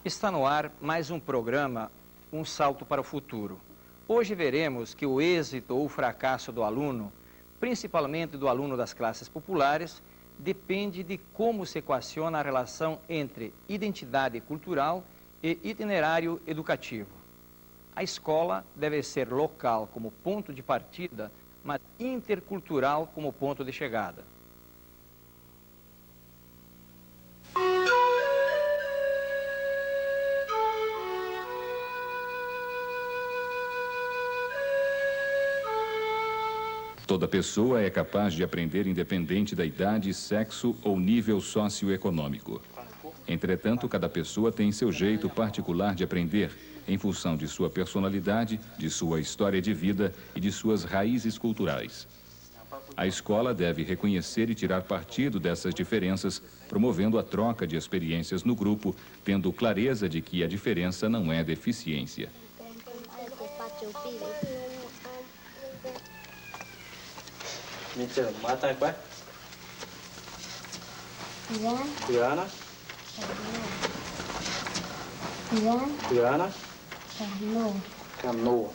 Está no ar mais um programa, Um Salto para o Futuro. Hoje veremos que o êxito ou o fracasso do aluno, principalmente do aluno das classes populares, depende de como se equaciona a relação entre identidade cultural e itinerário educativo. A escola deve ser local como ponto de partida, mas intercultural como ponto de chegada. Toda pessoa é capaz de aprender independente da idade, sexo ou nível socioeconômico. Entretanto, cada pessoa tem seu jeito particular de aprender, em função de sua personalidade, de sua história de vida e de suas raízes culturais. A escola deve reconhecer e tirar partido dessas diferenças, promovendo a troca de experiências no grupo, tendo clareza de que a diferença não é deficiência. Mata quá. Tiana. Tiana. Canoa.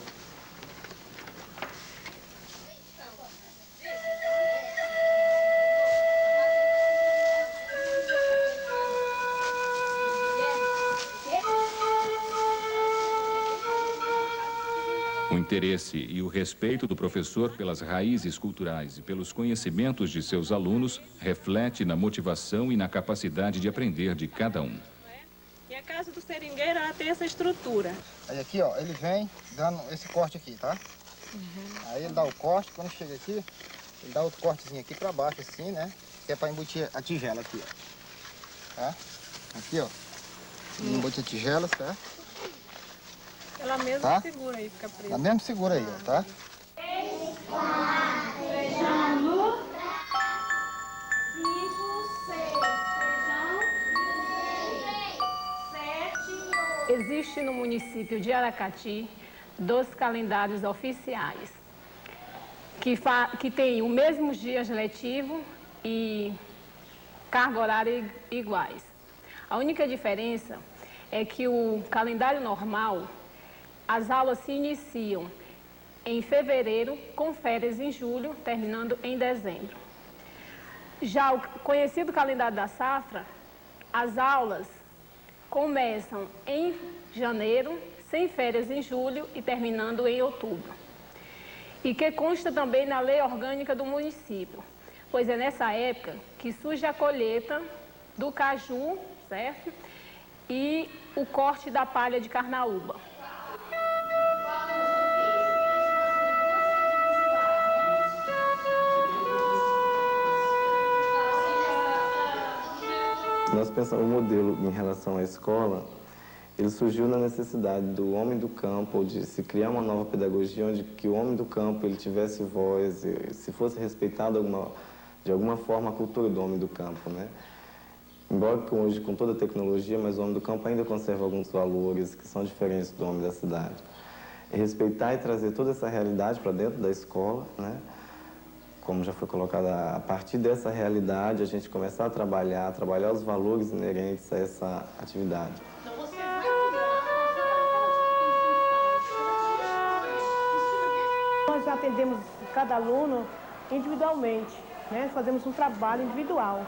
O interesse e o respeito do professor pelas raízes culturais e pelos conhecimentos de seus alunos reflete na motivação e na capacidade de aprender de cada um. E a casa do seringueiro, ela tem essa estrutura. Aí aqui, ó, ele vem dando esse corte aqui, tá? Aí ele dá o corte, quando chega aqui, ele dá outro cortezinho aqui pra baixo, assim, né? Que é pra embutir a tigela aqui, ó. Tá? Aqui, ó. Ele embute a tigela, certo? Ela mesma Tá? segura aí, fica presa. Ela mesmo segura aí, ó, tá? Existe no município de Aracati 2 calendários oficiais que têm os mesmos dias letivos e carga horária iguais. A única diferença é que o calendário normal, as aulas se iniciam em fevereiro, com férias em julho, terminando em dezembro. Já o conhecido calendário da safra, as aulas começam em janeiro, sem férias em julho e terminando em outubro. E que consta também na lei orgânica do município, pois é nessa época que surge a colheita do caju, certo? E o corte da palha de carnaúba. Nós pensamos o modelo em relação à escola, ele surgiu na necessidade do homem do campo, ou de se criar uma nova pedagogia onde que o homem do campo ele tivesse voz, se fosse respeitado de alguma forma a cultura do homem do campo, né? Embora que hoje, com toda a tecnologia, mas o homem do campo ainda conserva alguns valores que são diferentes do homem da cidade. E respeitar e trazer toda essa realidade para dentro da escola, né? Como já foi colocado, a partir dessa realidade, a gente começar a trabalhar os valores inerentes a essa atividade. Nós atendemos cada aluno individualmente, né? Fazemos um trabalho individual.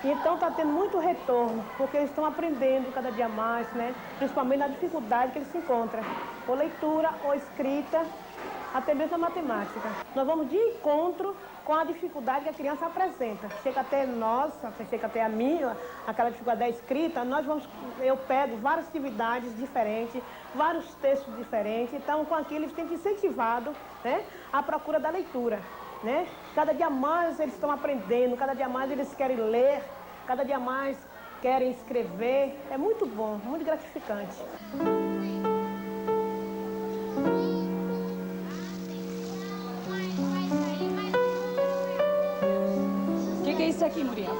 E então está tendo muito retorno, porque eles estão aprendendo cada dia mais, né? Principalmente na dificuldade que eles se encontram, ou leitura, ou escrita, até mesmo a matemática. Nós vamos de encontro com a dificuldade que a criança apresenta. Chega até nós, chega até a minha, aquela dificuldade da escrita, eu pego várias atividades diferentes, vários textos diferentes, então com aquilo eles têm que incentivado, né, a procura da leitura, né? Cada dia mais eles estão aprendendo, cada dia mais eles querem ler, cada dia mais querem escrever. É muito bom, muito gratificante. O que é isso aqui, Muriel?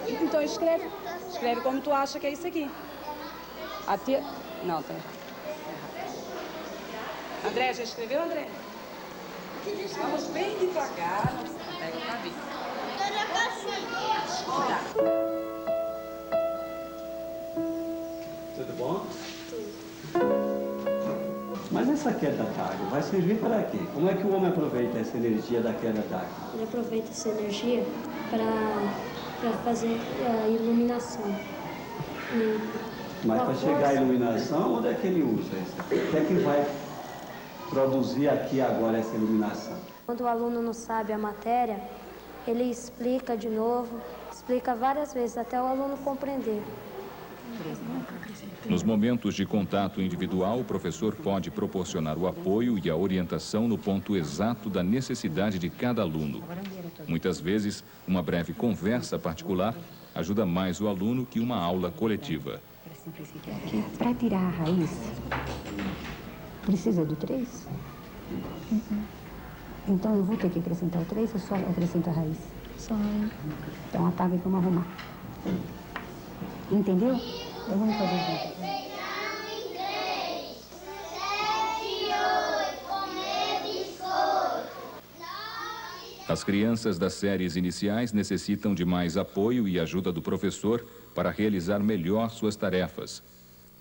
Então escreve. Escreve como tu acha que é isso aqui. A tia... Não, tá. André, já escreveu, André? Vamos bem devagar. Pega o cabelo. Tá. Tudo bom? Mas essa queda d'água vai servir para quê? Como é que o homem aproveita essa energia da queda d'água? Ele aproveita essa energia para fazer a iluminação. Mas para chegar à iluminação, onde é que ele usa isso? O que é que vai produzir aqui agora essa iluminação? Quando o aluno não sabe a matéria, ele explica de novo, explica várias vezes, até o aluno compreender. Nos momentos de contato individual, o professor pode proporcionar o apoio e a orientação no ponto exato da necessidade de cada aluno. Muitas vezes, uma breve conversa particular ajuda mais o aluno que uma aula coletiva. Para tirar a raiz, precisa do 3? Então eu vou ter que acrescentar o 3 ou só acrescento a raiz? Só. Então apaga e vamos arrumar. Entendeu? Então vamos fazer junto. As crianças das séries iniciais necessitam de mais apoio e ajuda do professor para realizar melhor suas tarefas.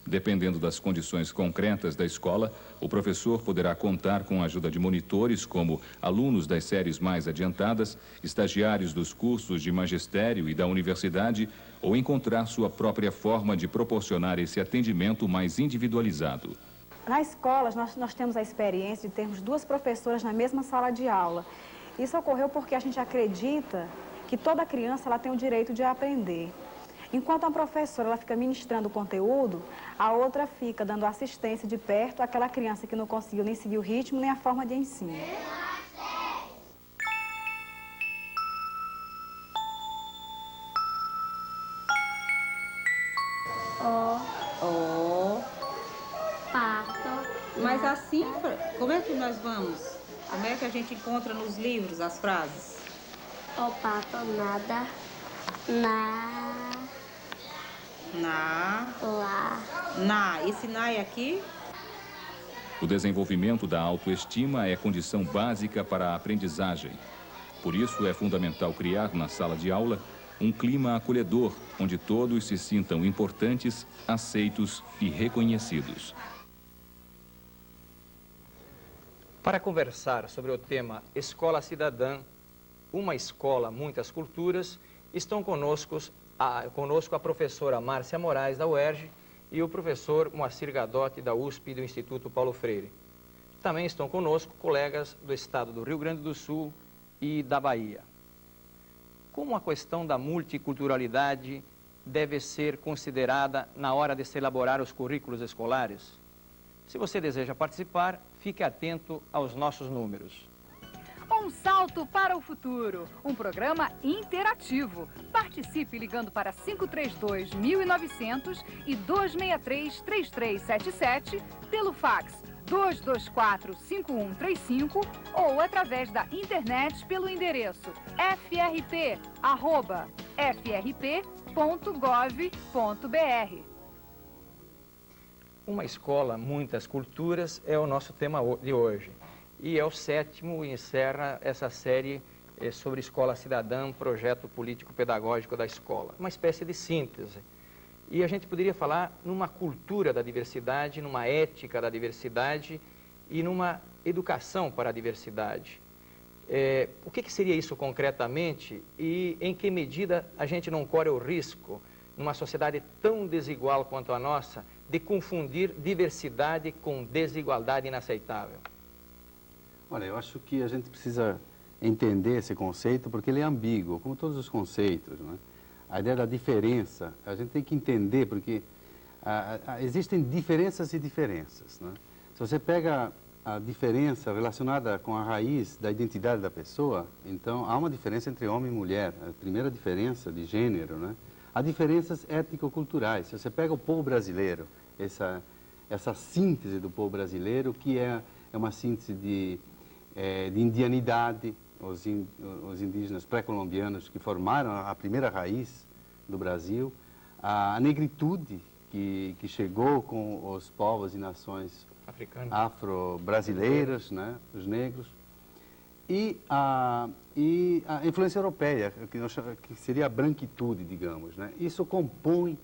Dependendo das condições concretas da escola, o professor poderá contar com a ajuda de monitores como alunos das séries mais adiantadas, estagiários dos cursos de magistério e da universidade, ou encontrar sua própria forma de proporcionar esse atendimento mais individualizado. Na escola, nós temos a experiência de termos 2 professoras na mesma sala de aula. Isso ocorreu porque a gente acredita que toda criança ela tem o direito de aprender. Enquanto a professora ela fica ministrando o conteúdo, a outra fica dando assistência de perto àquela criança que não conseguiu nem seguir o ritmo, nem a forma de ensino. Pato. Mas assim, como é que nós vamos? Como é que a gente encontra nos livros as frases? O pato nada na... Lá. Esse na é aqui? O desenvolvimento da autoestima é condição básica para a aprendizagem. Por isso, é fundamental criar na sala de aula um clima acolhedor, onde todos se sintam importantes, aceitos e reconhecidos. Para conversar sobre o tema Escola Cidadã, uma escola, muitas culturas, estão conosco a professora Márcia Moraes, da UERJ, e o professor Moacir Gadotti, da USP e do Instituto Paulo Freire. Também estão conosco colegas do estado do Rio Grande do Sul e da Bahia. Como a questão da multiculturalidade deve ser considerada na hora de se elaborar os currículos escolares? Se você deseja participar, fique atento aos nossos números. Um salto para o futuro, um programa interativo. Participe ligando para 532-1900 e 263-3377, pelo fax 224-5135 ou através da internet pelo endereço frp@frp.gov.br. Uma escola, muitas culturas é o nosso tema de hoje. E é o 7º e encerra essa série sobre Escola Cidadã, projeto político-pedagógico da escola. Uma espécie de síntese. E a gente poderia falar numa cultura da diversidade, numa ética da diversidade e numa educação para a diversidade. O que seria isso concretamente e em que medida a gente não corre o risco, numa sociedade tão desigual quanto a nossa, de confundir diversidade com desigualdade inaceitável? Olha, eu acho que a gente precisa entender esse conceito porque ele é ambíguo, como todos os conceitos, né? A ideia da diferença, a gente tem que entender porque existem diferenças e diferenças, né? Se você pega a diferença relacionada com a raiz da identidade da pessoa, então há uma diferença entre homem e mulher, a primeira diferença de gênero, né? Há diferenças étnico-culturais. Se você pega o povo brasileiro, essa síntese do povo brasileiro, que é uma síntese de indianidade, os indígenas pré-colombianos que formaram a primeira raiz do Brasil, a negritude que chegou com os povos e nações afro-brasileiros, né, os negros, e a influência europeia, que seria a branquitude, digamos, né? Isso compõe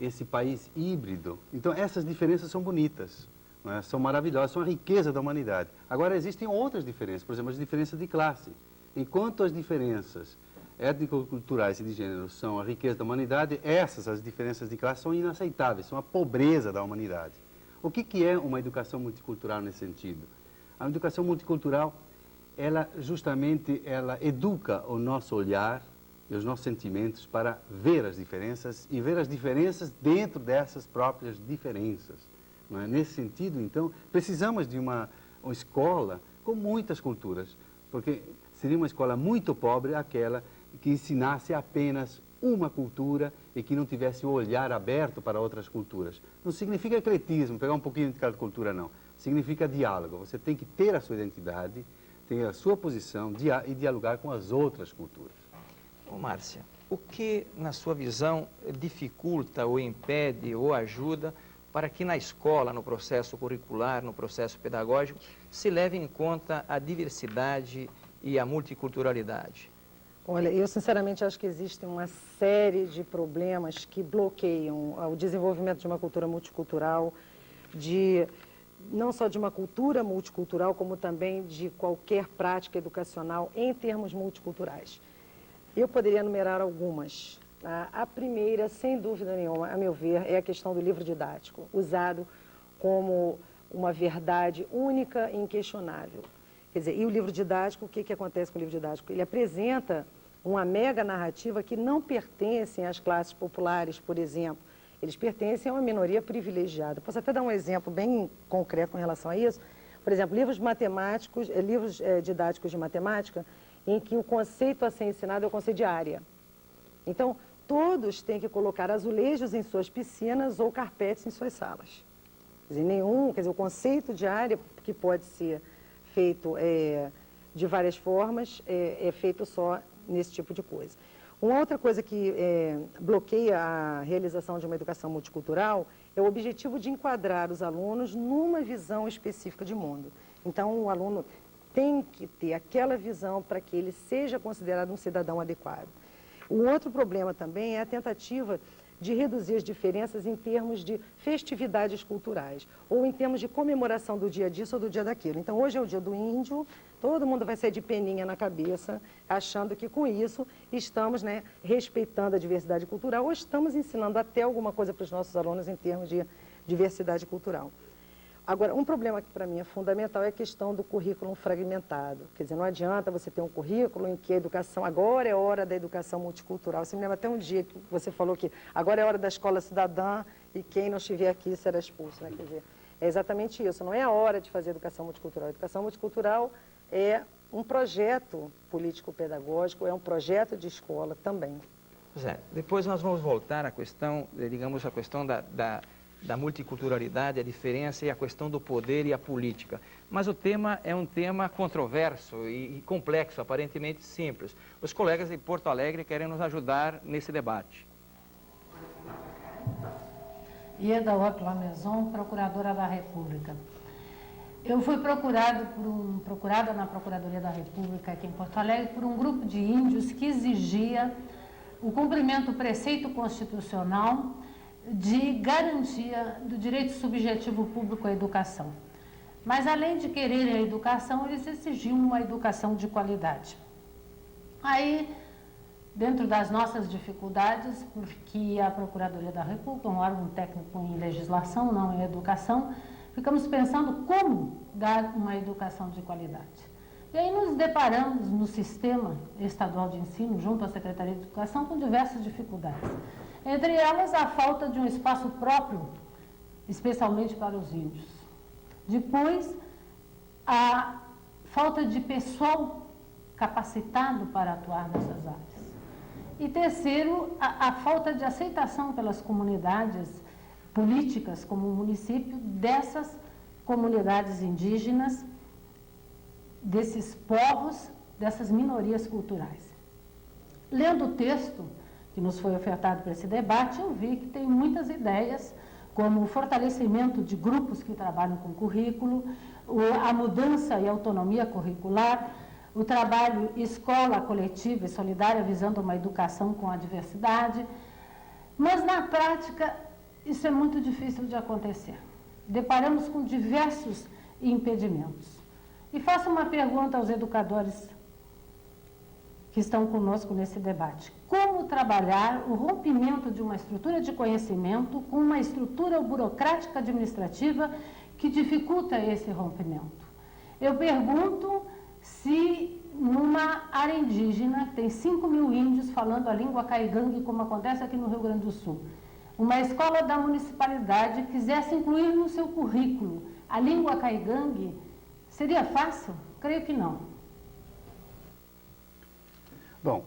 esse país híbrido. Então, essas diferenças são bonitas, não é? São maravilhosas, são a riqueza da humanidade. Agora, existem outras diferenças, por exemplo, as diferenças de classe. Enquanto as diferenças étnico-culturais e de gênero são a riqueza da humanidade, as diferenças de classe, são inaceitáveis, são a pobreza da humanidade. O que é uma educação multicultural nesse sentido? A educação multicultural, ela educa o nosso olhar e os nossos sentimentos para ver as diferenças e ver as diferenças dentro dessas próprias diferenças. Não é? Nesse sentido, então, precisamos de uma escola com muitas culturas, porque seria uma escola muito pobre aquela que ensinasse apenas uma cultura e que não tivesse o olhar aberto para outras culturas. Não significa ecletismo, pegar um pouquinho de cada cultura, não. Significa diálogo. Você tem que ter a sua identidade, ter a sua posição e dialogar com as outras culturas. Ô, Márcia, o que, na sua visão, dificulta ou impede ou ajuda para que na escola, no processo curricular, no processo pedagógico, se leve em conta a diversidade e a multiculturalidade? Olha, eu sinceramente acho que existe uma série de problemas que bloqueiam o desenvolvimento de uma cultura multicultural, não só de uma cultura multicultural, como também de qualquer prática educacional em termos multiculturais. Eu poderia enumerar algumas. A primeira, sem dúvida nenhuma, a meu ver, é a questão do livro didático, usado como uma verdade única e inquestionável. Quer dizer, e o livro didático, o que acontece com o livro didático? Ele apresenta uma mega narrativa que não pertence às classes populares, por exemplo. Eles pertencem a uma minoria privilegiada. Posso até dar um exemplo bem concreto com relação a isso. Por exemplo, livros matemáticos, livros didáticos de matemática, em que o conceito a ser ensinado é o conceito de área. Então, todos têm que colocar azulejos em suas piscinas ou carpetes em suas salas. Quer dizer, o conceito de área, que pode ser feito de várias formas, é feito só nesse tipo de coisa. Uma outra coisa que bloqueia a realização de uma educação multicultural é o objetivo de enquadrar os alunos numa visão específica de mundo. Então, o aluno tem que ter aquela visão para que ele seja considerado um cidadão adequado. O outro problema também é a tentativa de reduzir as diferenças em termos de festividades culturais, ou em termos de comemoração do dia disso ou do dia daquilo. Então, hoje é o dia do índio, todo mundo vai sair de peninha na cabeça, achando que com isso estamos respeitando a diversidade cultural, ou estamos ensinando até alguma coisa para os nossos alunos em termos de diversidade cultural. Agora, um problema que para mim é fundamental é a questão do currículo fragmentado. Quer dizer, não adianta você ter um currículo em que a educação, agora é hora da educação multicultural. Você me lembra até um dia que você falou que agora é hora da escola cidadã e quem não estiver aqui será expulso, né? Quer dizer, é exatamente isso, não é a hora de fazer educação multicultural. A educação multicultural é um projeto político-pedagógico, é um projeto de escola também. Zé, depois nós vamos voltar à questão, digamos, a questão da multiculturalidade, a diferença e a questão do poder e a política. Mas o tema é um tema controverso e complexo, aparentemente simples. Os colegas de Porto Alegre querem nos ajudar nesse debate. Ieda Otto-Lameson, Procuradora da República. Eu fui procurada na Procuradoria da República aqui em Porto Alegre por um grupo de índios que exigia o cumprimento do preceito constitucional de garantia do direito subjetivo público à educação. Mas, além de quererem a educação, eles exigiam uma educação de qualidade. Aí, dentro das nossas dificuldades, porque a Procuradoria da República é um órgão técnico em legislação, não em educação, ficamos pensando como dar uma educação de qualidade. E aí nos deparamos no sistema estadual de ensino, junto à Secretaria de Educação, com diversas dificuldades. Entre elas, a falta de um espaço próprio, especialmente para os índios. Depois, a falta de pessoal capacitado para atuar nessas áreas. E terceiro, a falta de aceitação pelas comunidades políticas, como o município, dessas comunidades indígenas, desses povos, dessas minorias culturais. Lendo o texto que nos foi ofertado para esse debate, eu vi que tem muitas ideias, como o fortalecimento de grupos que trabalham com currículo, a mudança e autonomia curricular, o trabalho escola coletiva e solidária visando uma educação com a diversidade, mas na prática isso é muito difícil de acontecer. Deparamos com diversos impedimentos. E faço uma pergunta aos educadores que estão conosco nesse debate. Como trabalhar o rompimento de uma estrutura de conhecimento com uma estrutura burocrática administrativa que dificulta esse rompimento? Eu pergunto se numa área indígena, tem 5.000 índios falando a língua caigangue, como acontece aqui no Rio Grande do Sul, uma escola da municipalidade quisesse incluir no seu currículo a língua caigangue, seria fácil? Creio que não. Bom,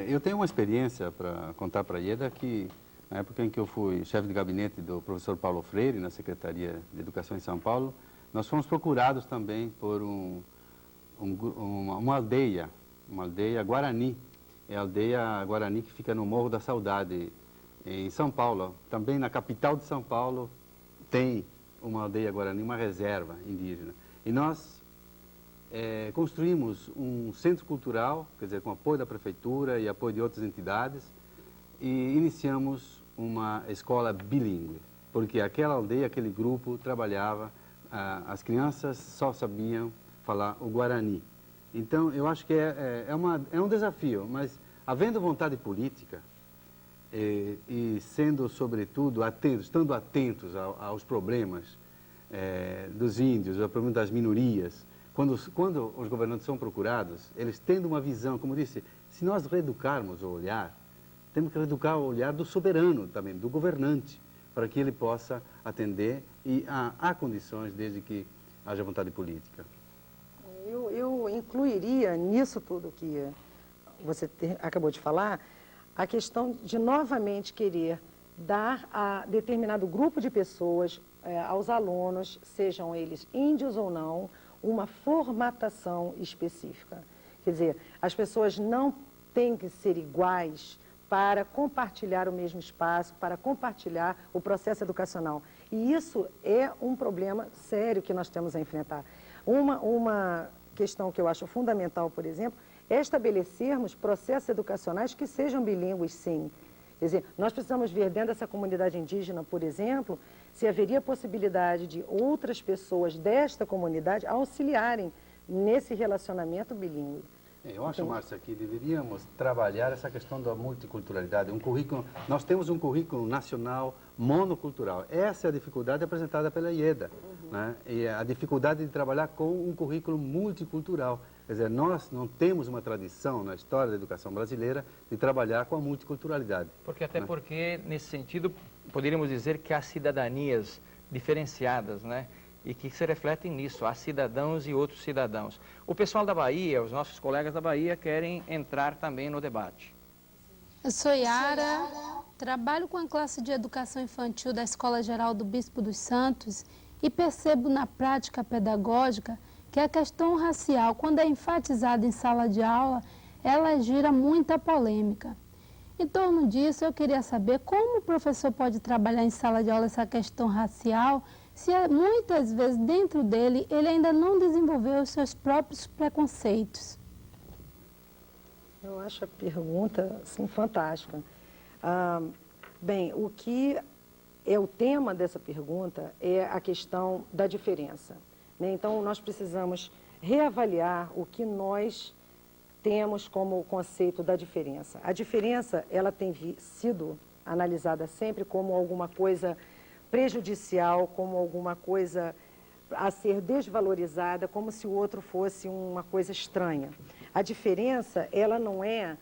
eu tenho uma experiência para contar para a Ieda que, na época em que eu fui chefe de gabinete do professor Paulo Freire, na Secretaria de Educação em São Paulo, nós fomos procurados também por uma aldeia Guarani. É a aldeia Guarani que fica no Morro da Saudade, em São Paulo. Também na capital de São Paulo tem uma aldeia Guarani, uma reserva indígena. E nós construímos um centro cultural, quer dizer, com apoio da prefeitura e apoio de outras entidades, e iniciamos uma escola bilíngue, porque aquela aldeia, aquele grupo trabalhava, as crianças só sabiam falar o Guarani. Então, eu acho que é um desafio, mas havendo vontade política e sendo, sobretudo, estando atentos aos problemas dos índios, ao problema das minorias, quando os governantes são procurados, eles tendo uma visão, como disse, se nós reeducarmos o olhar, temos que reeducar o olhar do soberano também, do governante, para que ele possa atender e há condições desde que haja vontade política. Eu incluiria nisso tudo que você acabou de falar, a questão de novamente querer dar a determinado grupo de pessoas, aos alunos, sejam eles índios ou não, uma formatação específica. Quer dizer, as pessoas não têm que ser iguais para compartilhar o mesmo espaço, para compartilhar o processo educacional. E isso é um problema sério que nós temos a enfrentar. Uma questão que eu acho fundamental, por exemplo, é estabelecermos processos educacionais que sejam bilíngues, sim. Quer dizer, nós precisamos ver dentro dessa comunidade indígena, por exemplo, se haveria possibilidade de outras pessoas desta comunidade auxiliarem nesse relacionamento bilíngue. Eu acho, Márcia, que deveríamos trabalhar essa questão da multiculturalidade. Nós temos um currículo nacional monocultural. Essa é a dificuldade apresentada pela Ieda, né? E a dificuldade de trabalhar com um currículo multicultural. Quer dizer, nós não temos uma tradição na história da educação brasileira de trabalhar com a multiculturalidade. Porque, nesse sentido, poderíamos dizer que há cidadanias diferenciadas, né? E que se refletem nisso, há cidadãos e outros cidadãos. O pessoal da Bahia, os nossos colegas da Bahia, querem entrar também no debate. Eu sou Yara, trabalho com a classe de educação infantil da Escola Geral do Bispo dos Santos e percebo na prática pedagógica que a questão racial, quando é enfatizada em sala de aula, ela gira muita polêmica. Em torno disso, eu queria saber como o professor pode trabalhar em sala de aula essa questão racial, se muitas vezes dentro dele ele ainda não desenvolveu os seus próprios preconceitos. Eu acho a pergunta assim, fantástica. Bem, o que é o tema dessa pergunta é a questão da diferença, né? Então, nós precisamos reavaliar o que nós temos como o conceito da diferença. A diferença, ela tem sido analisada sempre como alguma coisa prejudicial, como alguma coisa a ser desvalorizada, como se o outro fosse uma coisa estranha. A diferença, ela não é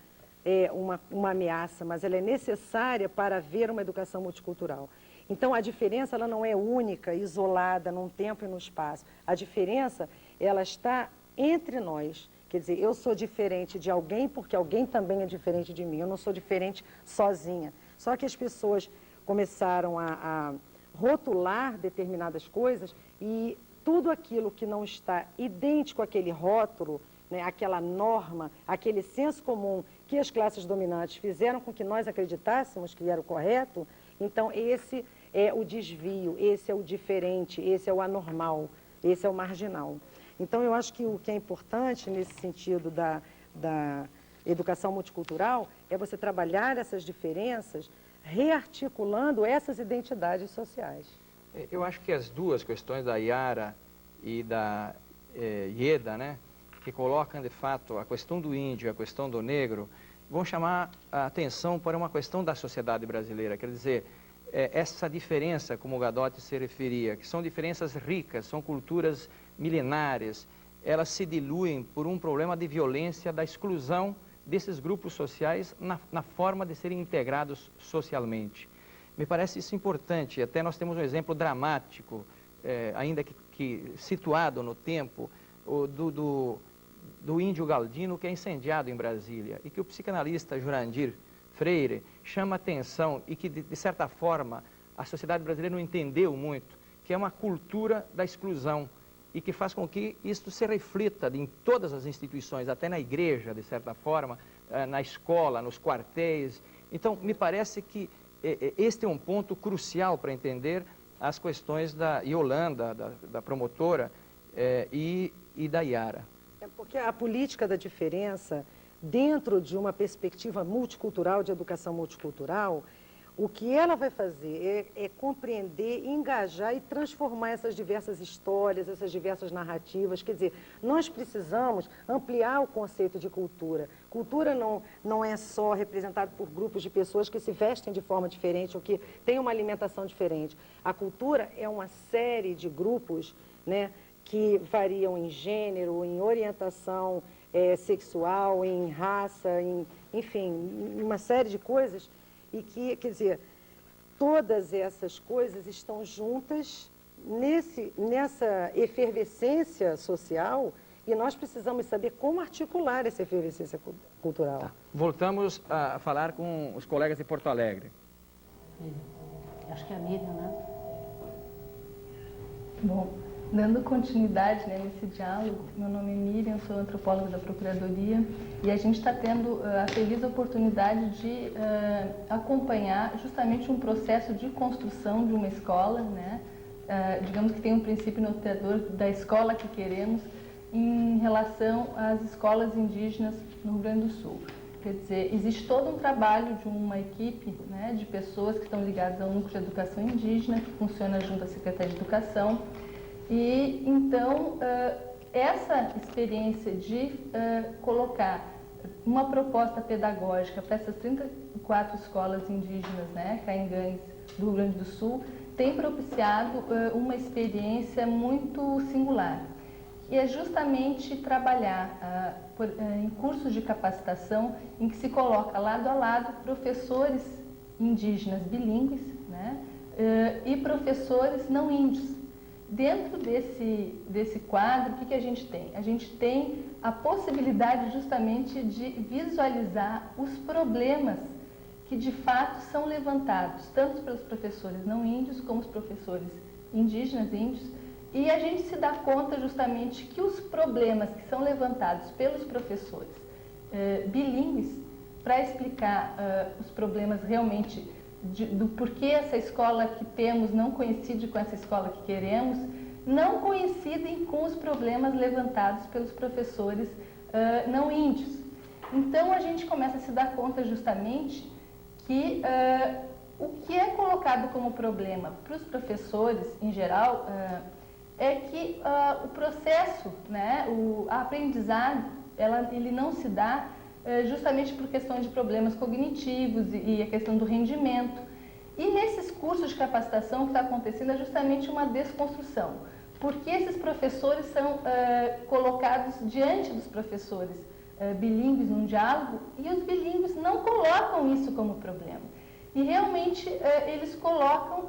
uma ameaça, mas ela é necessária para haver uma educação multicultural. Então, a diferença, ela não é única, isolada, num tempo e no espaço. A diferença, ela está entre nós. Quer dizer, eu sou diferente de alguém porque alguém também é diferente de mim. Eu não sou diferente sozinha. Só que as pessoas começaram a rotular determinadas coisas e tudo aquilo que não está idêntico àquele rótulo, né, aquela norma, aquele senso comum que as classes dominantes fizeram com que nós acreditássemos que era o correto, então esse é o desvio, esse é o diferente, esse é o anormal, esse é o marginal. Então, eu acho que o que é importante nesse sentido da educação multicultural é você trabalhar essas diferenças rearticulando essas identidades sociais. Eu acho que as duas questões da Yara e da Ieda, né, que colocam de fato a questão do índio e a questão do negro, vão chamar a atenção para uma questão da sociedade brasileira. Quer dizer, essa diferença, como o Gadotti se referia, que são diferenças ricas, são culturas milenares, elas se diluem por um problema de violência, da exclusão desses grupos sociais na forma de serem integrados socialmente. Me parece isso importante, até nós temos um exemplo dramático, ainda que situado no tempo, do índio Galdino, que é incendiado em Brasília, e que o psicanalista Jurandir Freire chama atenção e que, de certa forma, a sociedade brasileira não entendeu muito, que é uma cultura da exclusão e que faz com que isso se reflita em todas as instituições, até na igreja, de certa forma, na escola, nos quartéis. Então, me parece que este é um ponto crucial para entender as questões da Yolanda, da promotora, e da Yara. Porque a política da diferença, dentro de uma perspectiva multicultural, de educação multicultural, o que ela vai fazer é compreender, engajar e transformar essas diversas histórias, essas diversas narrativas. Quer dizer, nós precisamos ampliar o conceito de cultura. Cultura não é só representado por grupos de pessoas que se vestem de forma diferente ou que têm uma alimentação diferente. A cultura é uma série de grupos, né, que variam em gênero, em orientação sexual, em raça, enfim, uma série de coisas, e que, quer dizer, todas essas coisas estão juntas nessa efervescência social, e nós precisamos saber como articular essa efervescência cultural. Tá. Voltamos a falar com os colegas de Porto Alegre. Acho que é a Miriam, né? Bom, dando continuidade, né, nesse diálogo, meu nome é Miriam, sou antropóloga da Procuradoria e a gente está tendo a feliz oportunidade de acompanhar justamente um processo de construção de uma escola, né, digamos que tem um princípio norteador da escola que queremos em relação às escolas indígenas no Rio Grande do Sul. Quer dizer, existe todo um trabalho de uma equipe, né, de pessoas que estão ligadas ao Núcleo de Educação Indígena, que funciona junto à Secretaria de Educação. E, então, essa experiência de colocar uma proposta pedagógica para essas 34 escolas indígenas, né, caingangues do Rio Grande do Sul, tem propiciado uma experiência muito singular. E é justamente trabalhar em cursos de capacitação em que se coloca lado a lado professores indígenas bilíngues, né, e professores não índios. Dentro desse quadro, o que a gente tem? A gente tem a possibilidade justamente de visualizar os problemas que de fato são levantados, tanto pelos professores não índios como os professores indígenas índios, e a gente se dá conta justamente que os problemas que são levantados pelos professores bilíngues, para explicar os problemas realmente do porquê essa escola que temos não coincide com essa escola que queremos, não coincidem com os problemas levantados pelos professores não índios. Então, a gente começa a se dar conta justamente que o que é colocado como problema para os professores, em geral, é que o processo, né, a aprendizagem, ele não se dá justamente por questões de problemas cognitivos e a questão do rendimento. E nesses cursos de capacitação, o que está acontecendo é justamente uma desconstrução, porque esses professores são colocados diante dos professores bilíngues num diálogo e os bilíngues não colocam isso como problema. E realmente eles colocam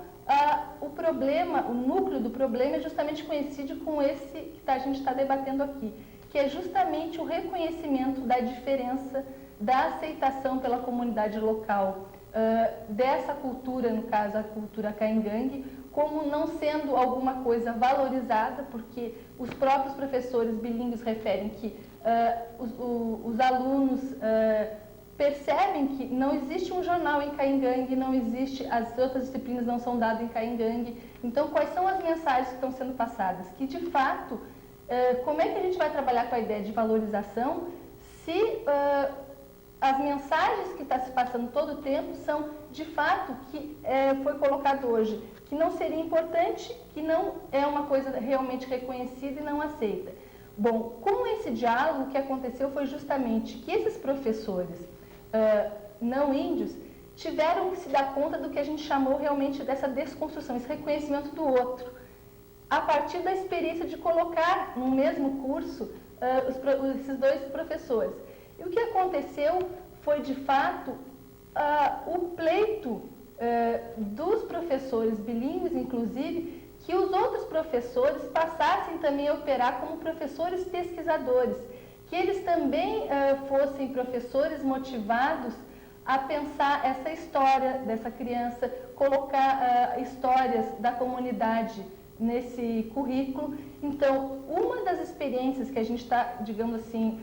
o problema, o núcleo do problema é justamente coincide com esse que a gente está debatendo aqui, que é justamente o reconhecimento da diferença, da aceitação pela comunidade local dessa cultura, no caso a cultura caingangue, como não sendo alguma coisa valorizada, porque os próprios professores bilíngues referem que os alunos percebem que não existe um jornal em caingangue, não existe, as outras disciplinas não são dadas em caingangue. Então, quais são as mensagens que estão sendo passadas? Que, de fato, como é que a gente vai trabalhar com a ideia de valorização se as mensagens que está se passando todo o tempo são, de fato, que foi colocado hoje, que não seria importante, que não é uma coisa realmente reconhecida e não aceita. Bom, com esse diálogo, o que aconteceu foi justamente que esses professores não índios tiveram que se dar conta do que a gente chamou realmente dessa desconstrução, esse reconhecimento do outro, a partir da experiência de colocar no mesmo curso esses dois professores. E o que aconteceu foi, de fato, o pleito dos professores bilíngues, inclusive, que os outros professores passassem também a operar como professores pesquisadores, que eles também fossem professores motivados a pensar essa história dessa criança, colocar histórias da comunidade nesse currículo. Então, uma das experiências que a gente está, digamos assim,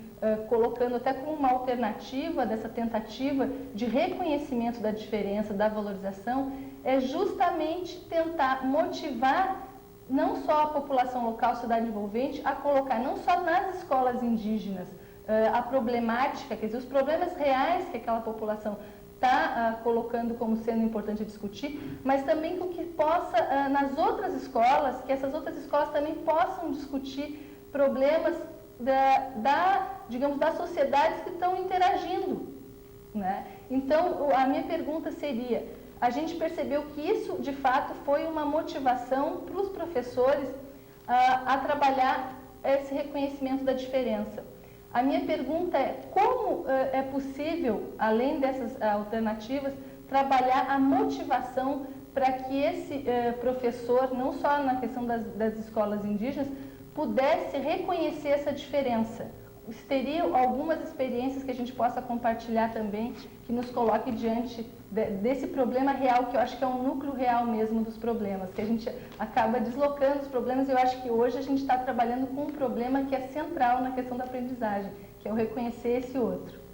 colocando até como uma alternativa dessa tentativa de reconhecimento da diferença, da valorização, é justamente tentar motivar não só a população local, a sociedade envolvente, a colocar não só nas escolas indígenas a problemática, quer dizer, os problemas reais que aquela população está colocando como sendo importante discutir, mas também com que possa, nas outras escolas, que essas outras escolas também possam discutir problemas digamos, das sociedades que estão interagindo, né? Então, a minha pergunta seria, a gente percebeu que isso, de fato, foi uma motivação para os professores a trabalhar esse reconhecimento da diferença. A minha pergunta é, como é possível, além dessas alternativas, trabalhar a motivação para que esse professor, não só na questão das escolas indígenas, pudesse reconhecer essa diferença? Teriam algumas experiências que a gente possa compartilhar também, que nos coloque diante desse problema real, que eu acho que é um núcleo real mesmo dos problemas, que a gente acaba deslocando os problemas, e eu acho que hoje a gente está trabalhando com um problema que é central na questão da aprendizagem, que é o reconhecer esse outro.